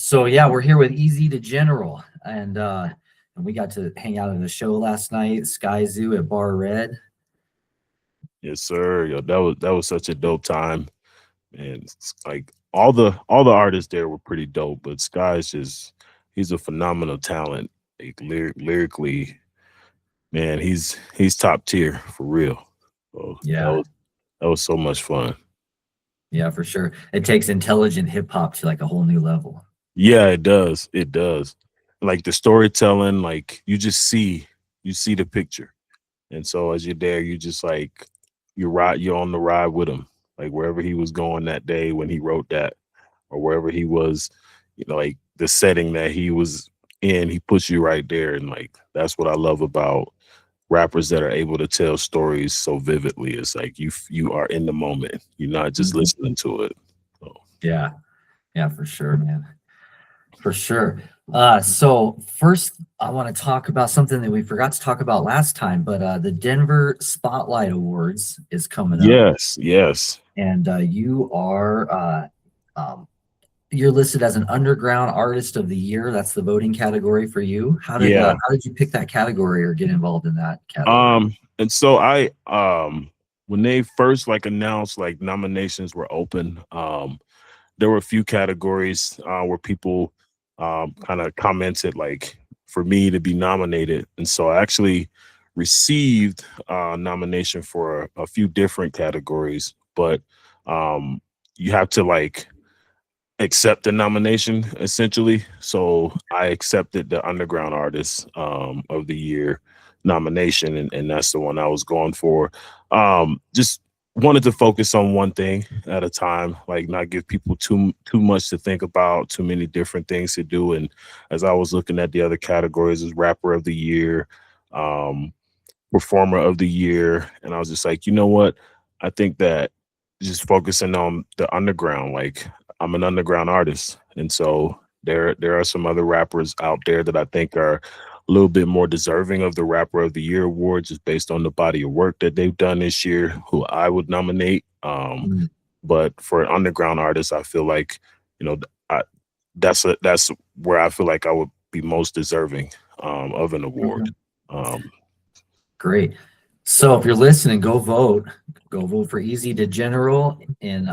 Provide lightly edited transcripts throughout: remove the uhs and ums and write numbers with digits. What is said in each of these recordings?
So yeah, we're here with Ezey da General, and we got to hang out at the show last night, Sky Zoo at Bar Red. Yes, sir. Yo, that was such a dope time, and it's like all the artists there were pretty dope, but Sky's just he's a phenomenal talent. Like lyrically, man, he's top tier for real. So Yeah, that was so much fun. yeah, for sure. It takes intelligent hip hop to like a whole new level. Yeah, it does. It does. Like the storytelling, like you see the picture. And so as you're there, you just like you're on the ride with him. Like wherever he was going that day when he wrote that, or wherever he was, like the setting that he was in, he puts you right there. And like that's what I love about rappers that are able to tell stories so vividly. It's like you are in the moment. You're not just Mhm. listening to it. So Yeah, yeah, for sure, man, for sure. So first, I want to talk about something that we forgot to talk about last time, but the Denver Spotlight Awards is coming up, yes, yes. and um, you're listed as an underground artist of the year. That's the voting category for you. Yeah. How did you pick that category or get involved in that category? And so when they first like announced like nominations were open, there were a few categories where people kind of commented like for me to be nominated. And so I actually received nomination for a few different categories, but um you have to like accept the nomination essentially. So I accepted the underground artist of the year nomination, and that's the one I was going for. Just wanted to focus on one thing at a time, like not give people too much to think about, too many different things to do. And as I was looking at the other categories, as rapper of the year, um, performer of the year, and I was just like, you know what? I think that just focusing on the underground, like I'm an underground artist, and so there are some other rappers out there that I think are a little bit more deserving of the rapper of the year award just based on the body of work that they've done this year, who I would nominate. Mm, But for an underground artist, I feel like you know I, that's where I feel like I would be most deserving of an award. mhm. Um, Great. So if you're listening, go vote. Go vote for Easy to General in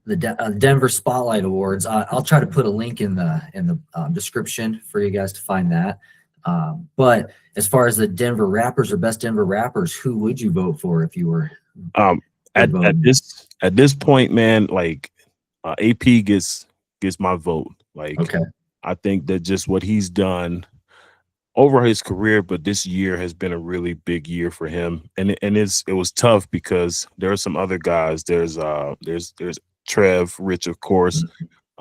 the Denver Spotlight Awards. I'll try to put a link in the description for you guys to find that. But as far as the Denver rappers or best Denver rappers, who would you vote for if you Um, were at voting? this point, man, like AP gets my vote. Like Okay. I think that just what he's done over his career, but this year has been a really big year for him, and it was tough because there are some other guys. There's Trev Rich, of course.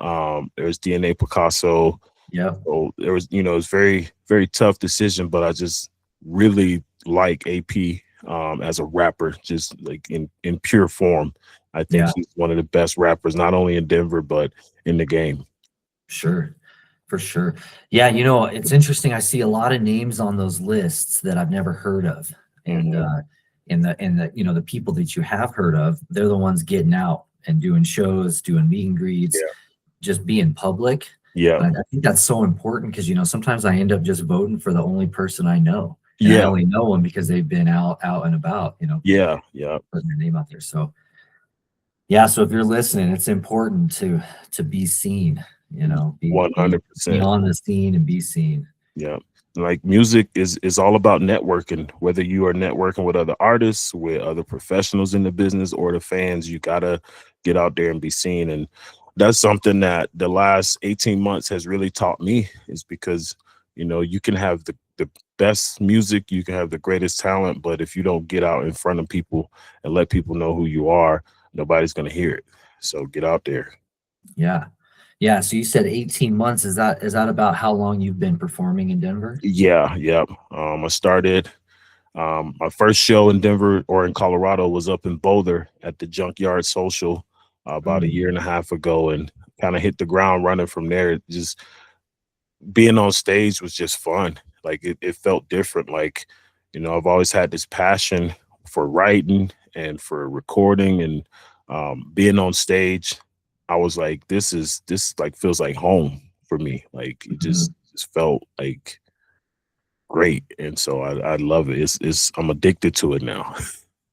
Mhm. There's DNA Picasso. Yep. So there was, it's very tough decision, but I just really like AP as a rapper, just like in pure form. I think Yeah. he's one of the best rappers, not only in Denver but in the game. Sure. For sure. Yeah, it's interesting. I see a lot of names on those lists that I've never heard of. And Hmm. the people that you have heard of, they're the ones getting out and doing shows, doing meet and greets, Yeah, just being public. yeah, And I think that's so important because sometimes I end up just voting for the only person I know. And I yeah, only know them because they've been out and about, yeah, yeah. putting their name out there. So yeah, so if you're listening, it's important to be seen, One hundred be percent. on the scene and be seen. Yeah. Like music is all about networking. Whether you are networking with other artists, with other professionals in the business, or the fans, you gotta get out there and be seen. And that's something that the last 18 months has really taught me, is because you can have the best music, you can have the greatest talent, but if you don't get out in front of people and let people know who you are, nobody's gonna hear it. So get out there. Yeah. Yeah, so you said 18 months. Is that about how long you've been performing in Denver? Yeah, yep. I started my first show in Denver or in Colorado was up in Boulder at the Junkyard Social about a Mm, year and a half ago, and kind of hit the ground running from there. Just being on stage was just fun. Like it felt different. Like, I've always had this passion for writing and for recording and being on stage. I was like, this like feels like home for me. Like it Mhm. just felt like great. And so I love it. It's I'm addicted to it now.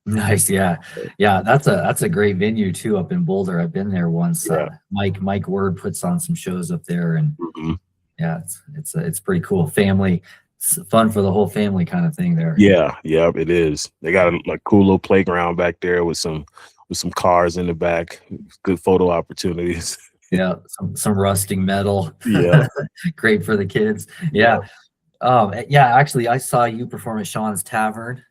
Nice, yeah. Yeah, that's a great venue too up in Boulder. I've been there once. Yeah. Mike Word puts on some shows up there, and Mhm. yeah, it's pretty cool. Family, it's fun for the whole family kind of thing there. Yeah, yeah, it is. They got a like cool little playground back there with some cars in the back. Good photo opportunities. Yeah, some rusting metal. Yeah, Great for the kids. yeah. Yeah. Yeah, actually I saw you perform at Sean's Tavern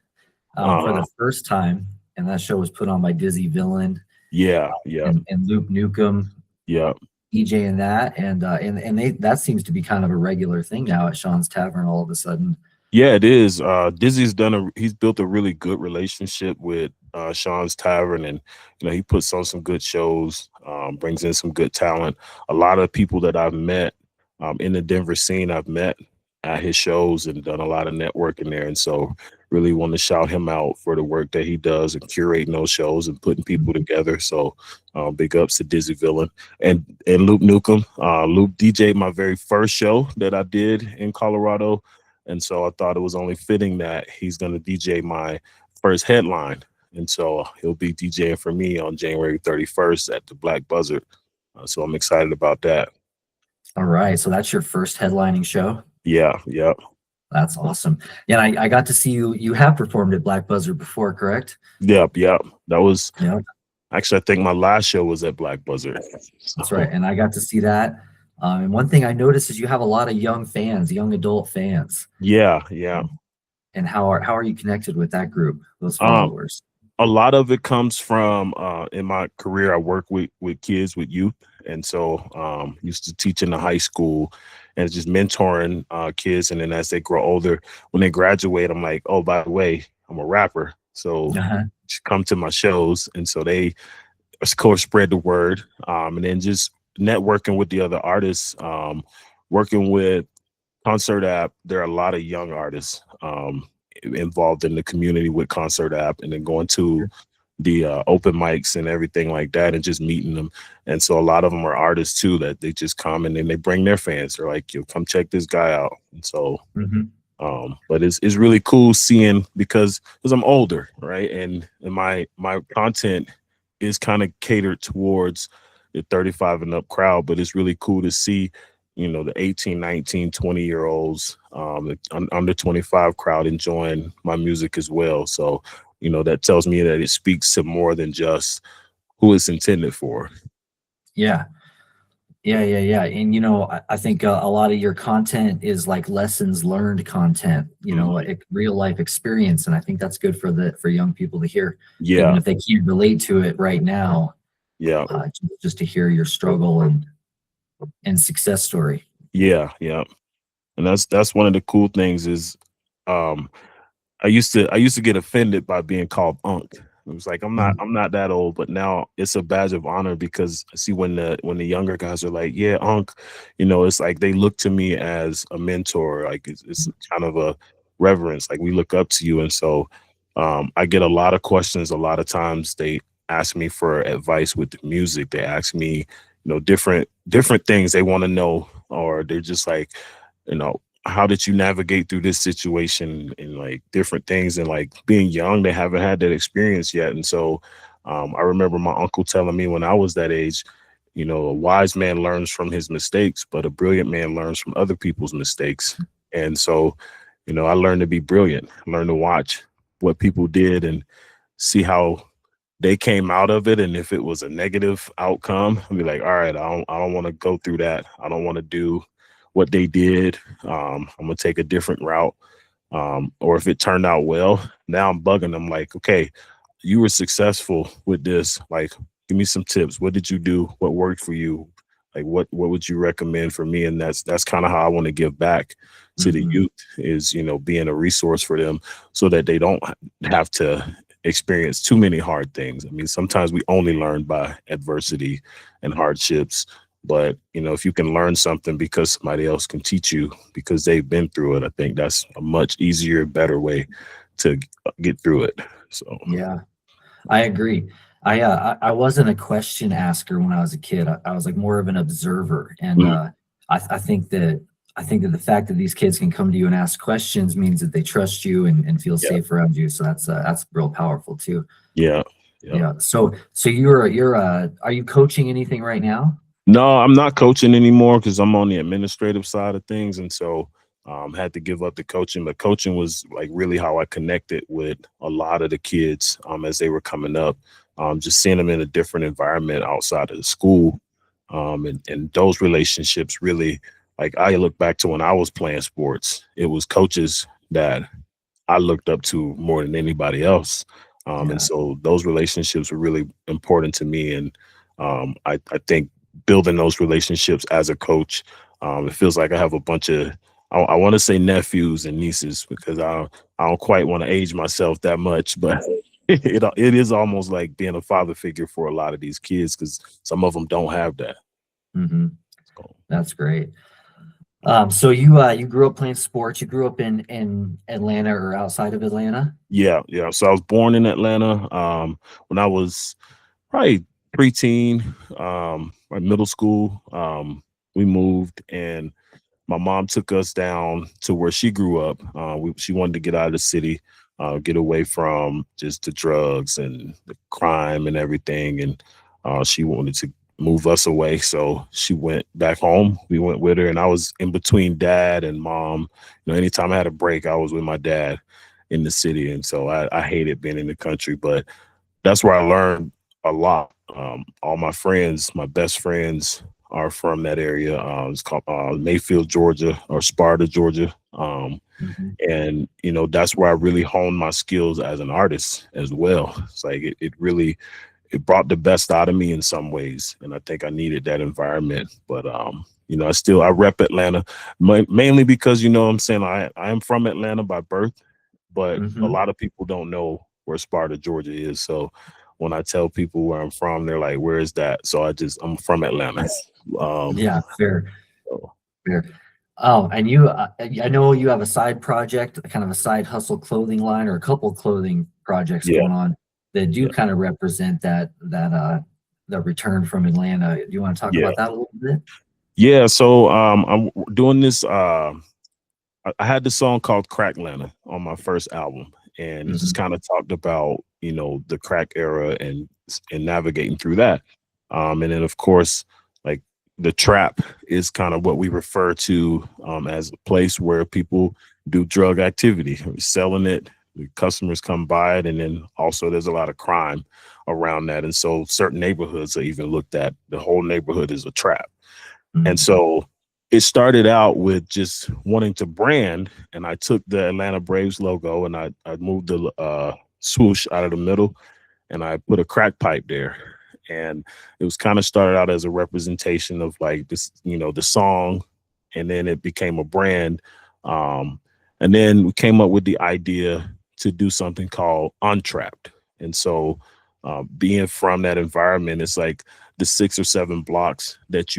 for Uh-huh. the first time, and that show was put on by Dizzy Villain Yeah, yeah, and Luke Nukem yeah. DJ in that, and they that seems to be kind of a regular thing now at Sean's Tavern all of a sudden. Yeah, it is. He's built a really good relationship with Sean's Tavern, and he puts on some good shows, brings in some good talent. A lot of people that I've met in the Denver scene, I've met at his shows and done a lot of networking there. And so really want to shout him out for the work that he does and curating those shows and putting people together. So big ups to Dizzy Villain and Luke Nukem. Luke DJ'd my very first show that I did in Colorado. And so I thought it was only fitting that he's going to DJ my first headline. And so he'll be DJing for me on January 31st at the Black Buzzard. So I'm excited about that. All right, so that's your first headlining show. Yeah, yeah, That's awesome. Yeah, and I got to see you. You have performed at Black Buzzard before, correct? yep, yep. That was Yeah, actually, I think my last show was at Black Buzzard. that's So right. And I got to see that. And one thing I noticed is you have a lot of young fans, young adult fans. yeah, yeah. And how are you connected with that group, those Um, followers? a lot of it comes from in my career. I work with kids, with youth, and so used to teach in the high school and just mentoring kids. And then as they grow older, when they graduate, I'm like, oh, by the way, I'm a rapper, so Uh-huh. you should come to my shows. And so they, of course, spread the word, and then just networking with the other artists, working with Concert App. There are a lot of young artists involved in the community with Concert App, and then going to the open mics and everything like that, and just meeting them. And so a lot of them are artists too, that they just come and then they bring their fans. They're like, "Yo, come check this guy out." And so, Mhm. but it's really cool seeing because I'm older, right? And my content is kind of catered towards the 35 and up crowd, but it's really cool to see, the 18, 19, 20-year olds, the under 25 crowd enjoying my music as well. So, that tells me that it speaks to more than just who it's intended for. Yeah. Yeah. And I think a lot of your content is like lessons learned content, Mhm. like real life experience, and I think that's good for young people to hear, even Yeah, if they can't relate to it right now. yeah, Just to hear your struggle and success story. yeah, yeah. And that's one of the cool things is um I used to get offended by being called Unc. It was like Mhm. I'm not that old, but now it's a badge of honor because I see when the younger guys are like, yeah, Unc, it's like they look to me as a mentor. Like it's kind of a reverence. Like we look up to you. And so I get a lot of questions. A lot of times they ask me for advice with the music. They ask me, different things they want to know, or they're just like, how did you navigate through this situation and like different things, and like being young, they haven't had that experience yet. And so I remember my uncle telling me when I was that age, a wise man learns from his mistakes, but a brilliant man learns from other people's mistakes. And so, I learned to be brilliant, learn to watch what people did and see how they came out of it. And if it was a negative outcome, I'd be like, all right, I don't want to go through that. I don't want to do what they did. I'm gonna take a different route. Or if it turned out well, now I'm bugging them like, okay, you were successful with this. Like, give me some tips. What did you do? What worked for you? Like, what would you recommend for me? And that's kind of how I want to give back to the Mhm. youth is, being a resource for them so that they don't have to experience too many hard things. I mean, sometimes we only learn by adversity and hardships. But if you can learn something because somebody else can teach you because they've been through it, I think that's a much easier, better way to get through it. So Yeah, I agree. I wasn't a question asker when I was a kid. I was like more of an observer, and Mhm. I think that the fact that these kids can come to you and ask questions means that they trust you and feel Yeah, safe around you. So that's real powerful too. yeah, yeah. Yeah. So are you coaching anything right now? No, I'm not coaching anymore because I'm on the administrative side of things, and so had to give up the coaching. But coaching was like really how I connected with a lot of the kids as they were coming up. Just seeing them in a different environment outside of the school, and those relationships really, like I look back to when I was playing sports, it was coaches that I looked up to more than anybody else. And Yeah. so those relationships were really important to me. And I think building those relationships as a coach, it feels like I have a bunch of, I want to say nephews and nieces because I don't quite want to age myself that much, but it is almost like being a father figure for a lot of these kids because some of them don't have that. Hmm. So. That's great. So you grew up playing sports. You grew up in Atlanta or outside of Atlanta? Yeah, yeah. So I was born in Atlanta. When I was probably preteen, or middle school, we moved, and my mom took us down to where she grew up. She wanted to get out of the city, get away from just the drugs and the crime and everything, and she wanted to move us away. So she went back home. We went with her, and I was in between dad and mom. Anytime I had a break, I was with my dad in the city, and so I hated being in the country, but that's where I learned a lot. All my friends, my best friends, are from that area. It's called Mayfield, Georgia, or Sparta, Georgia. Hmm. And that's where I really honed my skills as an artist as well. It's like it really it brought the best out of me in some ways, and I think I needed that environment. But I rep Atlanta mainly because what I'm saying I am from Atlanta by birth, but a Hmm. lot of people don't know where Sparta, Georgia is. So when I tell people where I'm from, they're like, "Where is that?" So I'm from Atlanta. Um, Yeah, fair, so, fair. Oh, and you, I know you have a side project, kind of a side hustle clothing line, or a couple clothing projects yeah, going on that do yeah, kind of represent the return from Atlanta. Do you want to talk yeah, about that a little bit? yeah. So I'm doing this. I had this song called Crack Lana on my first album, and it just Hmm. kind of talked about the crack era and navigating through that. And then of course, like the trap is kind of what we refer to as a place where people do drug activity, selling it. The customers come by it, and then also there's a lot of crime around that, and so certain neighborhoods are even looked at. The whole neighborhood is a trap. And Hmm. so it started out with just wanting to brand, and I took the Atlanta Braves logo and I moved the swoosh out of the middle, and I put a crack pipe there. And it was kind of started out as a representation of like this, the song, and then it became a brand. Um, and then we came up with the idea to do something called Untrapped. And so being from that environment, it's like the 6 or 7 blocks that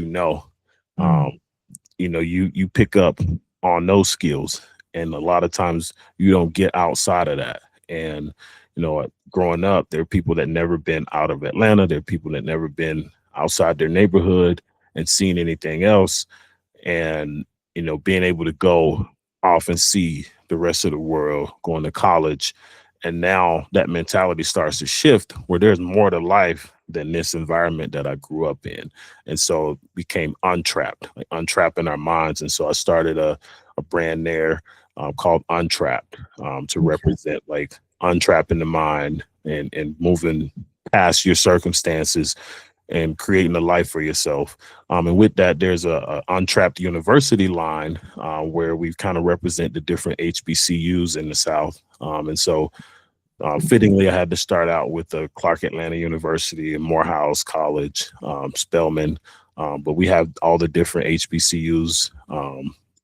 um, you pick up on those skills, and a lot of times you don't get outside of that. And growing up, there are people that never been out of Atlanta. There are people that never been outside their neighborhood and seen anything else, and being able to go off and see the rest of the world, going to college, and now that mentality starts to shift where there's more to life than this environment that I grew up in. And so it became Untrapped, like untrapping our minds. And so I started a brand there called Untrapped, to Okay. represent like untrapping the mind and moving past your circumstances and creating a life for yourself. And with that, there's a Untrapped University line where we kind of represent the different HBCUs in the South. And so fittingly, I had to start out with the Clark Atlanta University and Morehouse College, Spelman. But we have all the different HBCUs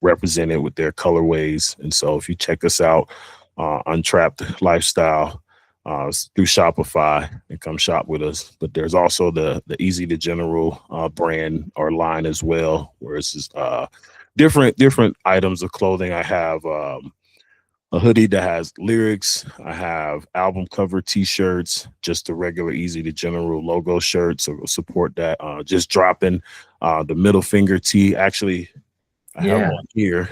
represented with their colorways. And so if you check us out, Untrapped Lifestyle, through Shopify, and come shop with us. But there's also the Ezey da General brand or line as well, where it's just different items of clothing. I have a hoodie that has lyrics. I have album cover T-shirts, just the regular Ezey da General logo shirt. So support that. Just dropping the middle finger tee. Actually, I have Yeah. one here.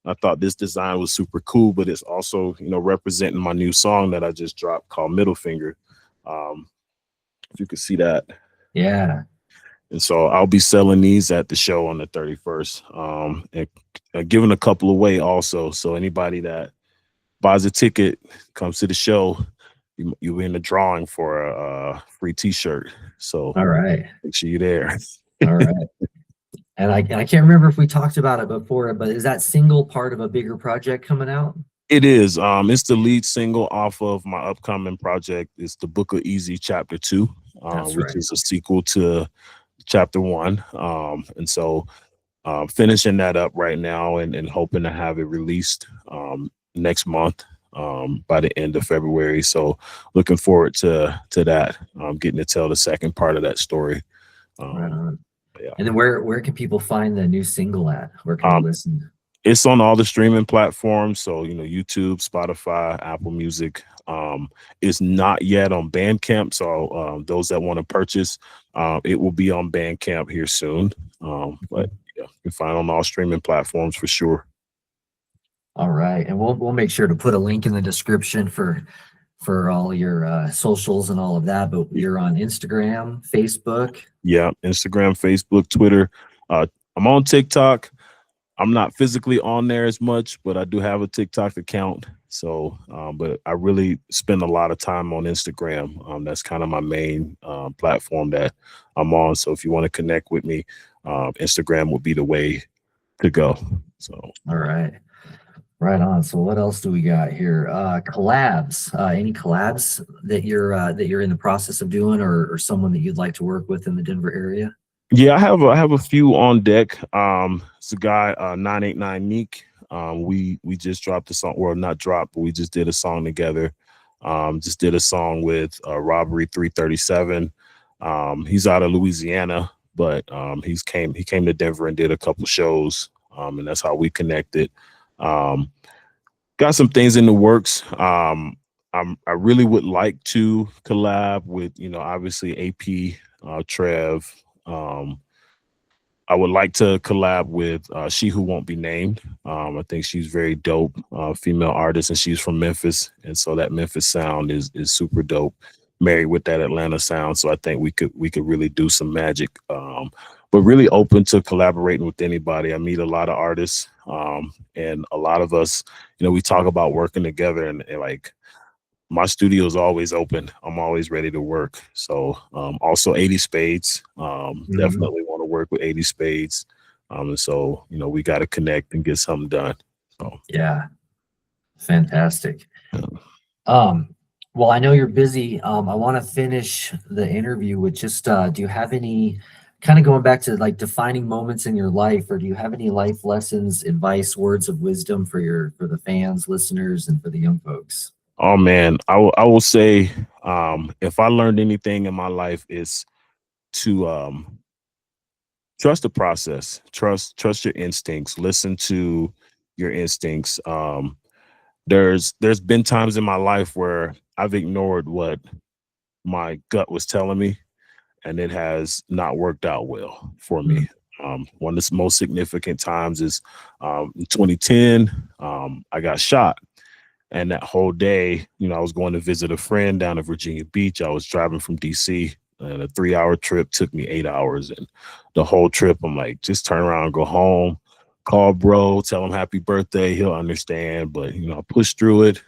I thought this design was super cool, but it's also, representing my new song that I just dropped called Middle Finger. Um, if you could see that. Yeah. And so I'll be selling these at the show on the 31st, and giving a couple away also. So anybody that buys a ticket, comes to the show, you'll be in the drawing for a free T-shirt. So All right. make sure you're there. All right. And I can't remember if we talked about it before, but is that single part of a bigger project coming out? It is. It's the lead single off of my upcoming project. It's the Book of Ezey Chapter 2, That's which right. is a sequel to Chapter 1. And so finishing that up right now, and hoping to have it released next month, by the end of February. So looking forward to that, getting to tell the second part of that story. Right on. Yeah. And then where can people find the new single at? Where can they listen? It's on all the streaming platforms. So, YouTube, Spotify, Apple Music. It's not yet on Bandcamp. So those that want to purchase, it will be on Bandcamp here soon. But yeah, you can find on all streaming platforms for sure. All right. And we'll make sure to put a link in the description for all your socials and all of that. But you're on Instagram, Facebook. Yeah, Instagram, Facebook, Twitter. I'm on TikTok. I'm not physically on there as much, but I do have a TikTok account. So, but I really spend a lot of time on Instagram. That's kind of my main platform that I'm on. So if you want to connect with me, Instagram would be the way to go. So, All right. Right on. So what else do we got here? Collabs. Any collabs that you're in the process of doing, or someone that you'd like to work with in the Denver area? yeah, I have a few on deck. It's a guy, 989 Neek. We just dropped a song, well, not dropped, but we just did a song together. Just did a song with Robbery 337. He's out of Louisiana, but he came to Denver and did a couple shows. And that's how we connected. Got some things in the works. I really would like to collab with, obviously AP, Trev. I would like to collab with She Who Won't Be Named. I think she's very dope, female artist, and she's from Memphis, and so that Memphis sound is super dope, married with that Atlanta sound. So I think we could really do some magic. But really open to collaborating with anybody. I meet a lot of artists, and a lot of us, we talk about working together, and like, my studio is always open. I'm always ready to work. So also 80 Spades. Definitely want to work with 80 Spades. And so, we got to connect and get something done. So Yeah. Fantastic. yeah. Well, I know you're busy. I want to finish the interview with just do you have any, kind of going back to like defining moments in your life, or do you have any life lessons, advice, words of wisdom for the fans, listeners, and for the young folks? Oh man, I will say, if I learned anything in my life, is to trust the process, trust your instincts, listen to your instincts. There's been times in my life where I've ignored what my gut was telling me, and it has not worked out well for me. One of the most significant times is in 2010. I got shot. And that whole day, I was going to visit a friend down in Virginia Beach. I was driving from DC, and a 3-hour trip took me 8 hours. And the whole trip, I'm like, just turn around and go home, call bro, tell him happy birthday. He'll understand. But, I pushed through it.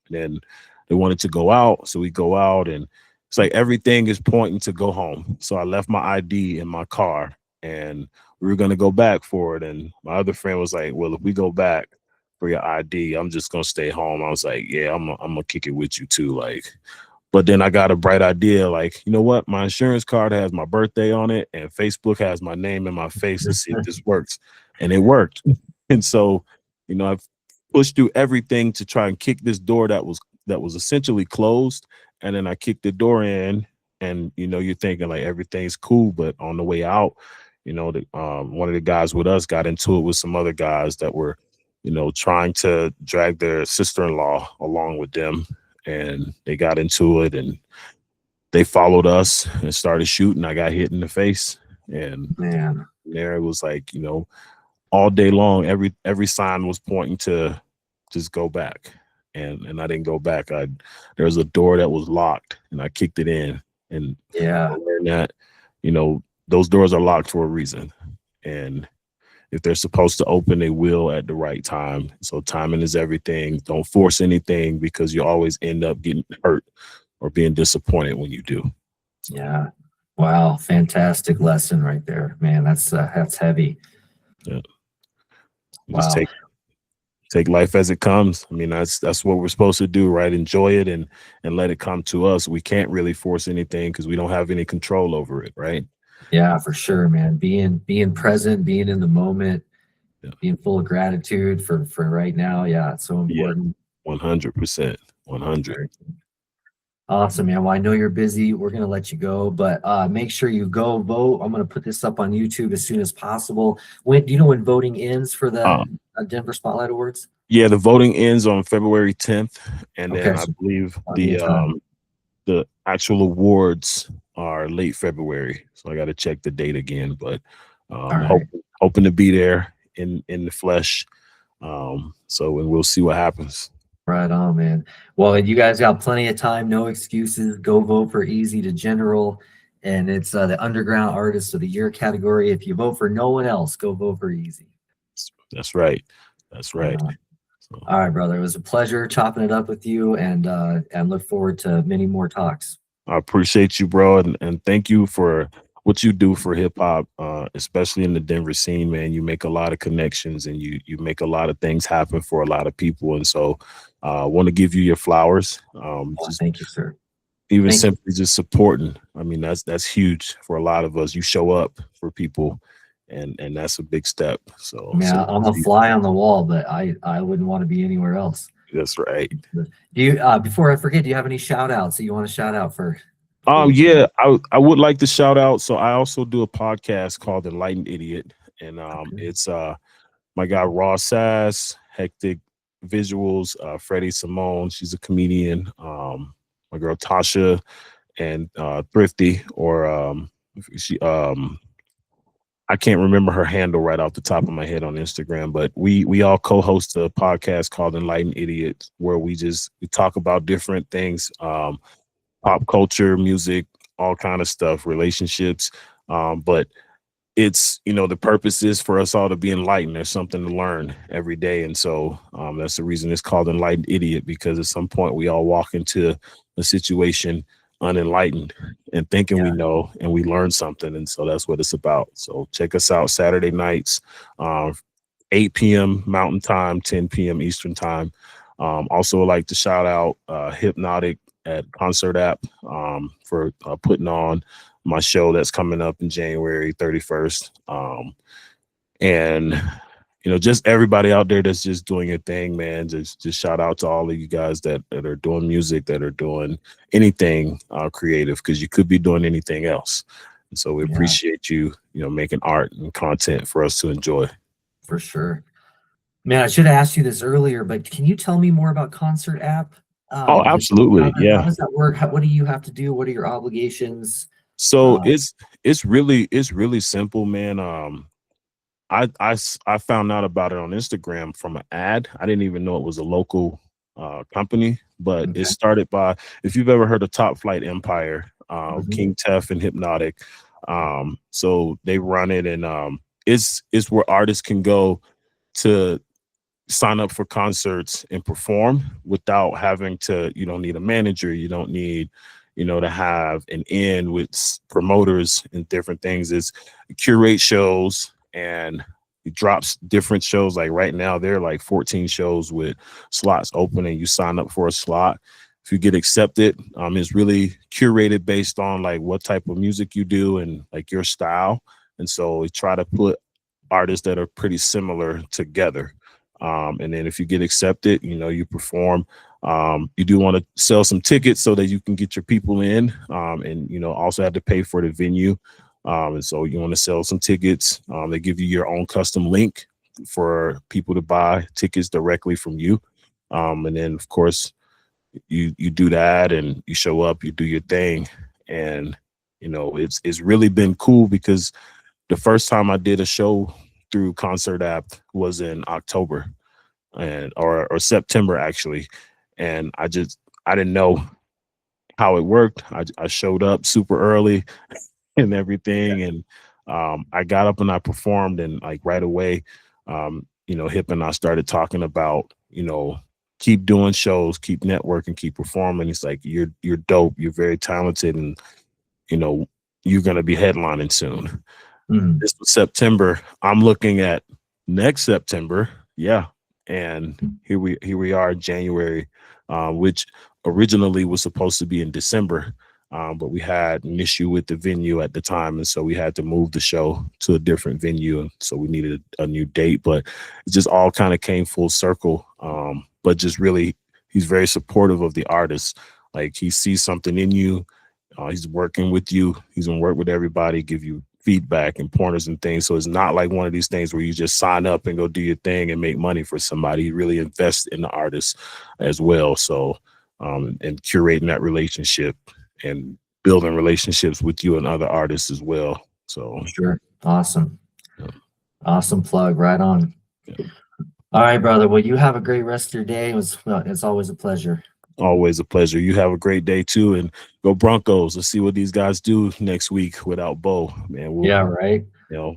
Then they wanted to go out. So we go out, and it's like everything is pointing to go home. So I left my ID in my car, and we were going to go back for it. And my other friend was like, well, if we go back for your ID, I'm just gonna stay home. I was like, yeah, I'm gonna kick it with you too. Like, but then I got a bright idea. Like, you know what? My insurance card has my birthday on it, and Facebook has my name and my face to see if this works. And it worked. And so, I've pushed through everything to try and kick this door that was essentially closed. And then I kicked the door in, and you're thinking like everything's cool, but on the way out, one of the guys with us got into it with some other guys that were trying to drag their sister-in-law along with them, and they got into it and they followed us and started shooting. I got hit in the face, and Man. there it was like, all day long, every sign was pointing to just go back. And I didn't go back. There was a door that was locked and I kicked it in. And I Yeah. learned that, those doors are locked for a reason. And if they're supposed to open, they will at the right time. So timing is everything. Don't force anything because you always end up getting hurt or being disappointed when you do. Yeah. Wow. Fantastic lesson right there, man. That's heavy. Yeah. Just Wow. take life as it comes. I mean, that's what we're supposed to do, right? Enjoy it and let it come to us. We can't really force anything because we don't have any control over it, right? Yeah, for sure, man. Being present, being in the moment, Yeah. being full of gratitude for right now. Yeah, it's so Yeah. important. 100%. 100. Very cool. Awesome, man. Well, I know you're busy. We're gonna let you go, but make sure you go vote. I'm gonna put this up on YouTube as soon as possible. When do you know when voting ends for the Denver Spotlight Awards? Yeah, the voting ends on February 10th, and then Okay, I so believe plenty of time. the actual awards are late February. So I got to check the date again, but All right. hoping to be there in the flesh. So and we'll see what happens. Right on, man. Well, you guys got plenty of time, no excuses. Go vote for Ezey da General, and it's the Underground Artist of the Year category. If you vote for no one else, go vote for Ezey. That's right. That's right. So. All right, brother. It was a pleasure chopping it up with you, and look forward to many more talks. I appreciate you, bro, and thank you for what you do for hip hop, especially in the Denver scene, man. You make a lot of connections and you make a lot of things happen for a lot of people. And so I want to give you your flowers. Thank you, sir. Even simply just supporting. I mean, that's huge for a lot of us. You show up for people and that's a big step. So yeah, I'm a fly on the wall, but I wouldn't want to be anywhere else. That's right. Do you before I forget, do you have any shout outs that you want to shout out for? Yeah, I would like to shout out. So I also do a podcast called Enlightened Idiot, and it's my guy Ross Sass, Hectic Visuals, Freddie Simone, she's a comedian, my girl Tasha, and Thrifty, or she I can't remember her handle right off the top of my head on Instagram, but we all co-host a podcast called Enlightened Idiot, where we talk about different things, pop culture, music, all kind of stuff, relationships. But it's, the purpose is for us all to be enlightened. There's something to learn every day. And so that's the reason it's called Enlightened Idiot, because at some point we all walk into a situation unenlightened and thinking we know, and we learn something. And so that's what it's about. So check us out Saturday nights, 8 p.m. Mountain Time, 10 p.m. Eastern Time. Also like to shout out Hypnotic at Concert App for putting on my show that's coming up in January 31st. And just everybody out there that's just doing your thing, man. Just shout out to all of you guys that are doing music, that are doing anything creative, because you could be doing anything else. And so we appreciate you, making art and content for us to enjoy. For sure. Man, I should have asked you this earlier, but can you tell me more about Concert App? Oh, absolutely. How does that work? What do you have to do? What are your obligations? So it's really simple, man. I found out about it on Instagram from an ad. I didn't even know it was a local company, but it started by, if you've ever heard of Top Flight Empire, King Tef and Hypnotic. So they run it, and it's where artists can go to sign up for concerts and perform without having to, you don't need a manager, you don't need, to have an in with promoters and different things. It's curate shows, and it drops different shows. Like right now, there are like 14 shows with slots open, and you sign up for a slot. If you get accepted, it's really curated based on like what type of music you do and like your style. And so we try to put artists that are pretty similar together. And then if you get accepted, you perform. You do want to sell some tickets so that you can get your people in, and also have to pay for the venue. And so you want to sell some tickets. They give you your own custom link for people to buy tickets directly from you. And then of course you do that and you show up, you do your thing. And it's really been cool because the first time I did a show through Concert app was in October and or September actually. And I didn't know how it worked. I showed up super early and everything. And I got up and I performed, and like right away, Hip and I started talking about, keep doing shows, keep networking, keep performing. It's like, you're dope, you're very talented, and you're gonna be headlining soon. Mhm. This was September. I'm looking at next September. Yeah. And here we are in January, which originally was supposed to be in December. But we had an issue with the venue at the time. And so we had to move the show to a different venue. And so we needed a new date, but it just all kind of came full circle. But just really, he's very supportive of the artist. Like, he sees something in you. He's working with you. He's gonna work with everybody, give you feedback and pointers and things. So it's not like one of these things where you just sign up and go do your thing and make money for somebody. He really invests in the artist as well. So and curating that relationship and building relationships with you and other artists as well. So Sure. Awesome. Yeah. Awesome plug. Right on. Yeah. All right, brother. Well, you have a great rest of your day. It's always a pleasure. Always a pleasure. You have a great day too, and go Broncos. Let's see what these guys do next week without Bo. Man, Yeah, right. you know.